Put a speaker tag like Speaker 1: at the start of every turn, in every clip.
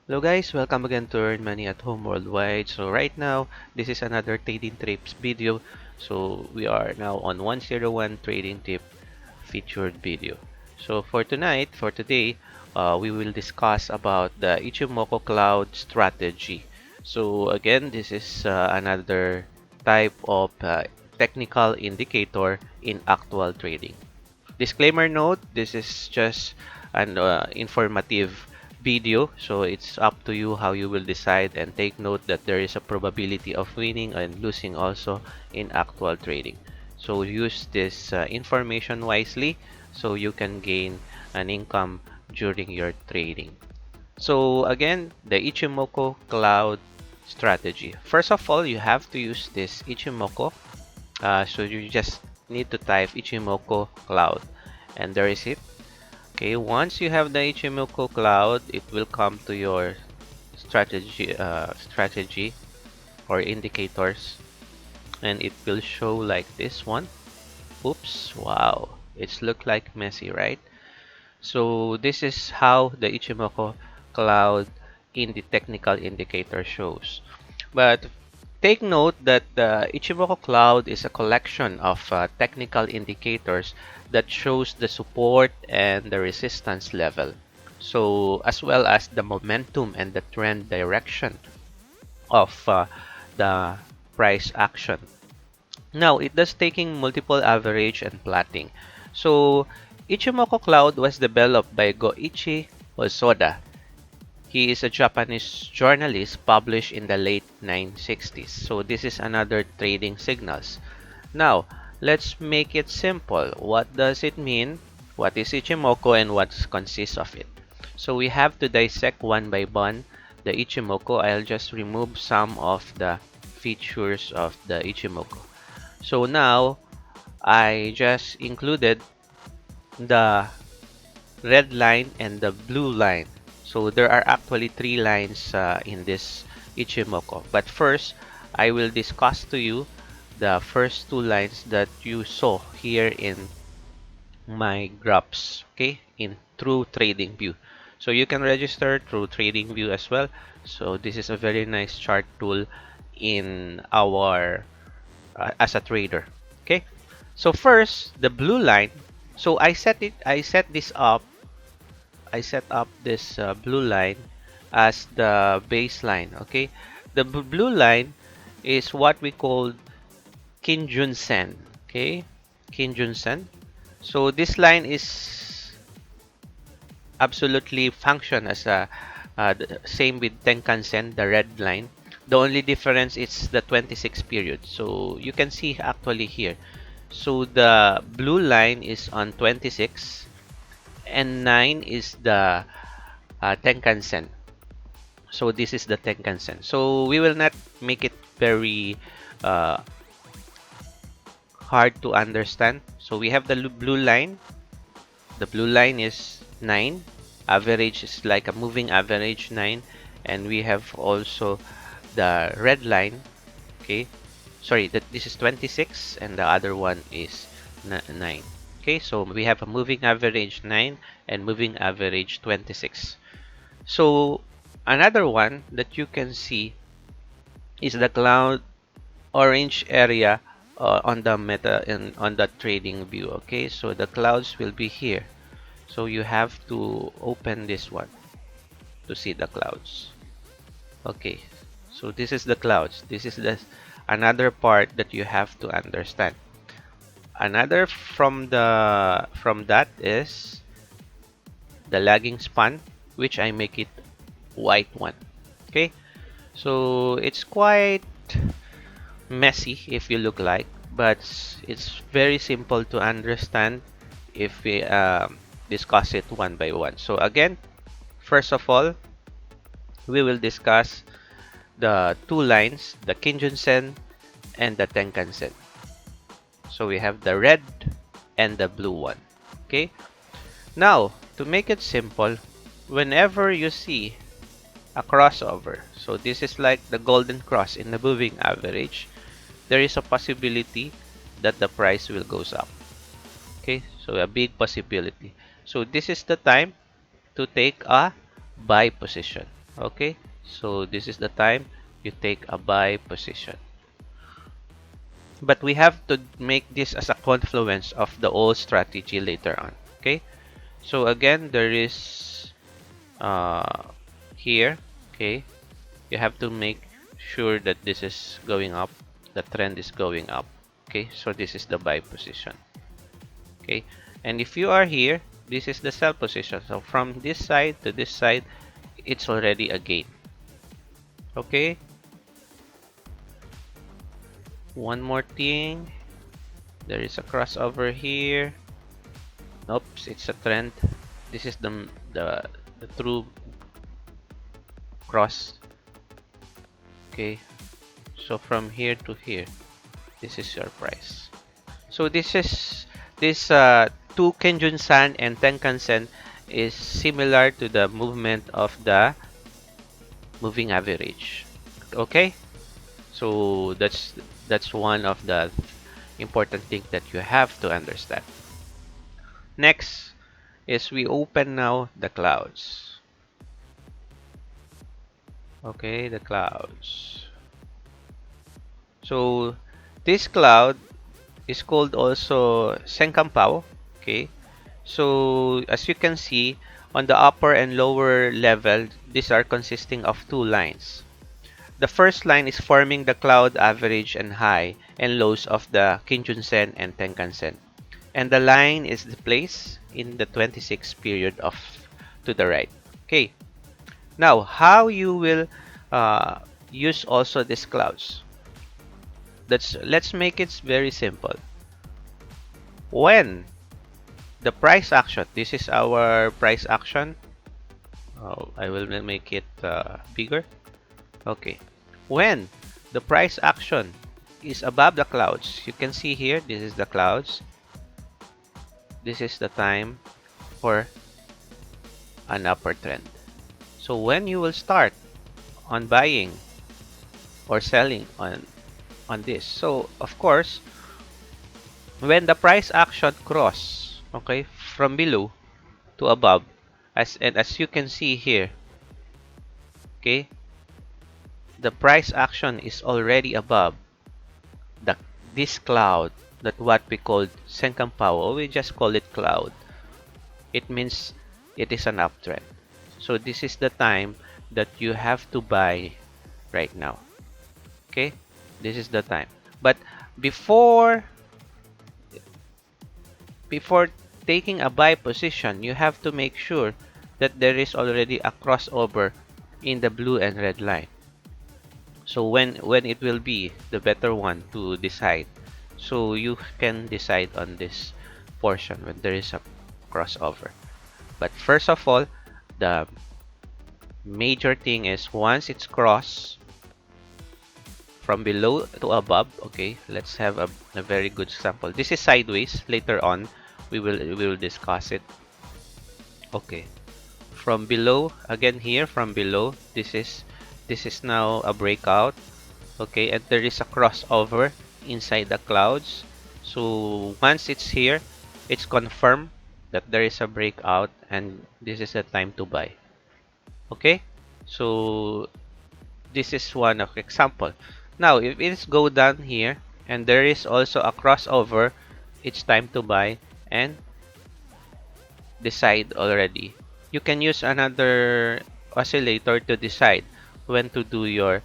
Speaker 1: Hello guys, welcome again to Earn Money at Home Worldwide. So right now, this is another trading tips video. So we are now on 101 trading tip featured video. So for today, we will discuss about the Ichimoku Cloud strategy. So again, this is another type of technical indicator in actual trading. Disclaimer note, this is just an informative video, so it's up to you how you will decide, and take note that there is a probability of winning and losing also in actual trading. So use this information wisely so you can gain an income during your trading. So again, the Ichimoku Cloud strategy. First of all, you have to use this Ichimoku. So you just need to type Ichimoku Cloud and there is it. Okay, once you have the Ichimoku Cloud, it will come to your strategy or indicators, and it will show like this one. Oops, wow, it's look like messy, right? So this is how the Ichimoku Cloud in the technical indicator shows. But take note that the Ichimoku Cloud is a collection of technical indicators that shows the support and the resistance level. So as well as the momentum and the trend direction of the price action. Now, it does taking multiple average and plotting. So Ichimoku Cloud was developed by Goichi Hosoda. He is a Japanese journalist published in the late 1960s. So this is another trading signals. Now, let's make it simple. What does it mean? What is Ichimoku and what consists of it? So we have to dissect one by one the Ichimoku. I'll just remove some of the features of the Ichimoku. So now, I just included the red line and the blue line. So there are actually three lines in this Ichimoku. But first, I will discuss to you the first two lines that you saw here in my graphs, okay, in through trading view. So you can register through trading view as well. So this is a very nice chart tool in our as a trader. Okay, so first the blue line. So I set this up, I set up this blue line as the baseline. Okay, the blue line is what we call Kinjun Sen. Okay, Kinjun Sen. So this line is absolutely function as a same with Tenkan-sen, the red line. The only difference is the 26 period. So you can see actually here. So the blue line is on 26 and 9 is the Tenkan-sen. So this is the Tenkan-sen. So we will not make it very uh, hard to understand. So we have the blue line. The blue line is 9. Average is like a moving average 9. And we have also the red line. Okay. Sorry, that this is 26 and the other one is 9. Okay, so we have a moving average 9 and moving average 26. So another one that you can see is the cloud orange area on the meta and on the trading view. Okay, so the clouds will be here. So you have to open this one to see the clouds. Okay, so this is the clouds. This is the another part that you have to understand. Another from that is the lagging span, which I make it white one. Okay, so it's quite messy if you look like, but it's very simple to understand if we discuss it one by one. So again, first of all, we will discuss the two lines, the Kinjun-sen and the Tenkan-sen. So we have the red and the blue one. Okay. Now, to make it simple, whenever you see a crossover, so this is like the golden cross in the moving average, there is a possibility that the price will goes up. Okay, so a big possibility. So this is the time to take a buy position. Okay, so this is the time you take a buy position. But we have to make this as a confluence of the old strategy later on. Okay, so again, there is here. Okay, you have to make sure that this is going up, the trend is going up. Okay, so this is the buy position. Okay, and if you are here, this is the sell position. So from this side to this side, it's already a gain. Okay, one more thing, there is a crossover here. Oops, it's a trend. This is the true cross. Okay, so from here to here, this is your price. So this 2 Kenjun San and Tenkan Sen is similar to the movement of the moving average. Okay, so that's one of the important things that you have to understand. Next is we open now the clouds. Okay, the clouds. So this cloud is called also Senkampao. Okay, so as you can see on the upper and lower level, these are consisting of two lines. The first line is forming the cloud average and high and lows of the Kinjun-sen and Tenkan-sen. And the line is placed in the 26 period of to the right. Okay. Now, how you will use also these clouds? Let's make it very simple. When the price action, this is our price action. Oh, I will make it bigger. Okay. When the price action is above the clouds, you can see here, this is the clouds. This is the time for an upward trend. So when you will start on buying or selling on this, so of course, when the price action cross, okay, from below to above, as you can see here, okay, the price action is already above the this cloud, that what we call Senkampao, we just call it cloud. It means it is an uptrend. So this is the time that you have to buy right now. Okay, this is the time. But before before taking a buy position, you have to make sure that there is already a crossover in the blue and red line. So when it will be the better one to decide. So you can decide on this portion when there is a crossover. But first of all, the major thing is once it's crossed from below to above. Okay, let's have a very good example. This is sideways. Later on, we will discuss it. Okay, from below again here from below. This is now a breakout. Okay, and there is a crossover inside the clouds. So once it's here, it's confirmed that there is a breakout, and this is the time to buy. Okay, so this is one of example. Now, if it is go down here and there is also a crossover, it's time to buy and decide already. You can use another oscillator to decide when to do your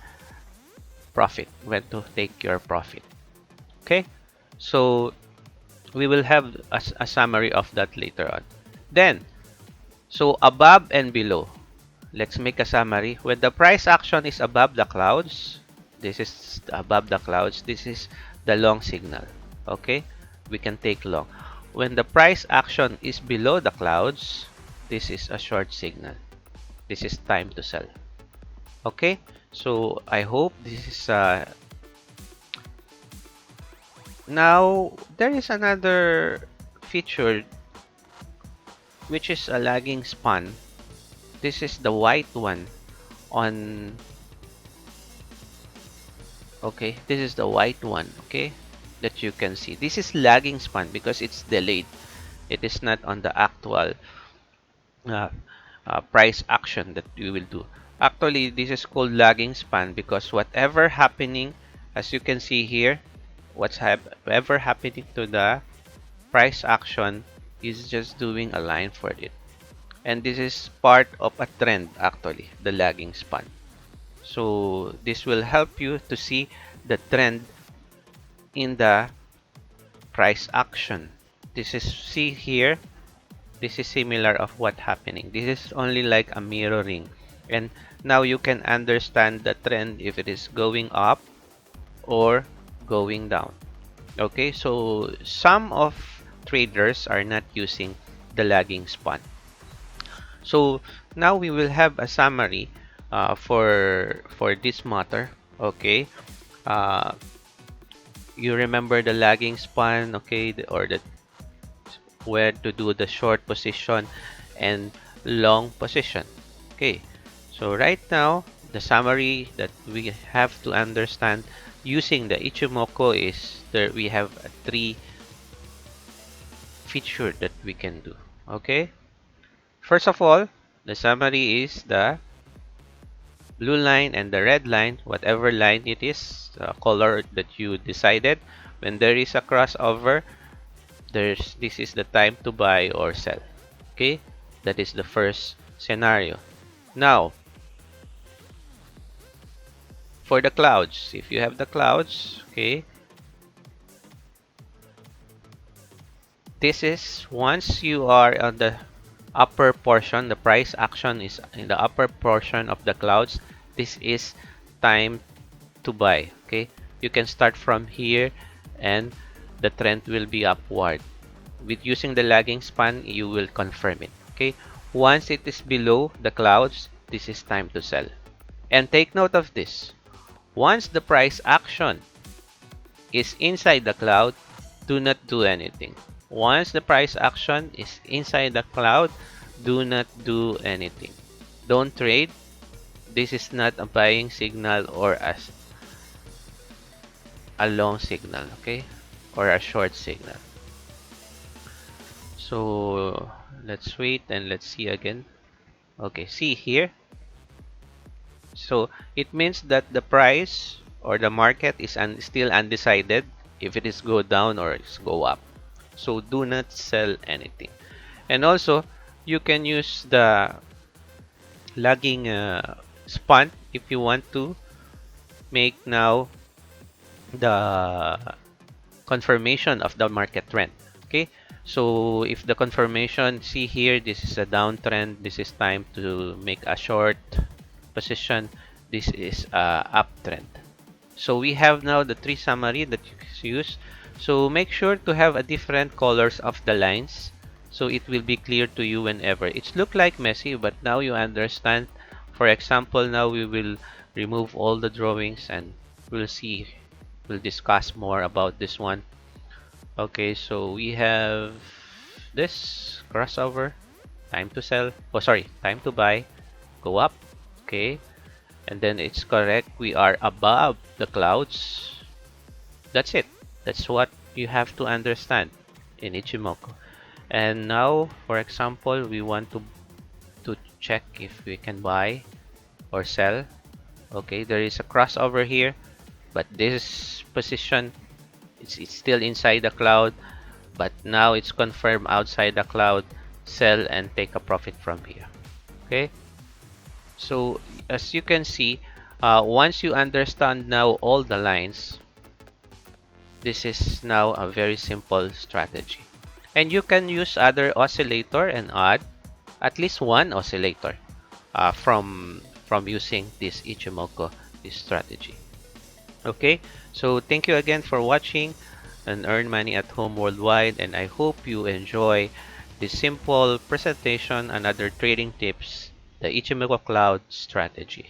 Speaker 1: profit, when to take your profit. Okay, so we will have a summary of that later on. Then, so above and below. Let's make a summary. When the price action is above the clouds, this is above the clouds, this is the long signal. Okay, we can take long. When the price action is below the clouds, this is a short signal. This is time to sell. Okay, so I hope this is now there is another feature which is a lagging span. This is the white one on. Okay, this is the white one. Okay, that you can see. This is lagging span because it's delayed. It is not on the actual uh, price action that we will do. Actually, this is called lagging span because whatever happening, as you can see here, whatever happening to the price action is just doing a line for it. And this is part of a trend actually, the lagging span. So this will help you to see the trend in the price action. This is, see here, this is similar of what happening. This is only like a mirroring. And now you can understand the trend if it is going up or going down. Okay, so some of traders are not using the lagging span. So now we will have a summary for this matter. Okay, uh, you remember the lagging span, okay, or the where to do the short position and long position. Okay, so right now the summary that we have to understand using the Ichimoku is there we have a three feature that we can do. Okay, first of all, the summary is the blue line and the red line, whatever line it is, the color that you decided. When there is a crossover, this is the time to buy or sell. Okay, that is the first scenario. Now, for the clouds, if you have the clouds, okay, this is once you are on the upper portion, the price action is in the upper portion of the clouds. This is time to buy. Okay, you can start from here and the trend will be upward. With using the lagging span, you will confirm it. Okay, once it is below the clouds, this is time to sell. And take note of this: once the price action is inside the cloud, do not do anything. Once the price action is inside the cloud, do not do anything. Don't trade. This is not a buying signal or a long signal, okay, or a short signal. So let's wait and let's see again. Okay, see here. So it means that the price or the market is still undecided if it is go down or it's go up. So do not sell anything. And also you can use the lagging span if you want to make now the confirmation of the market trend. Okay, so if the confirmation, see here, this is a downtrend, this is time to make a short position, this is a uptrend. So we have now the three summary that you use. So make sure to have a different colors of the lines so it will be clear to you whenever it's look like messy, but now you understand. For example, now we will remove all the drawings and we'll see, we'll discuss more about this one. Okay, so we have this crossover, time to sell, oh sorry, time to buy, go up. Okay, and then it's correct, we are above the clouds. That's it. That's what you have to understand in Ichimoku. And now, for example, we want to check if we can buy or sell. Okay, there is a crossover here, but this position, it's still inside the cloud, but now it's confirmed outside the cloud. Sell and take a profit from here. Okay, so as you can see, once you understand now all the lines, this is now a very simple strategy. And you can use other oscillator and add at least one oscillator from using this Ichimoku, this strategy. Okay, so thank you again for watching and earn money at home worldwide, and I hope you enjoy this simple presentation and other trading tips, the Ichimoku Cloud strategy.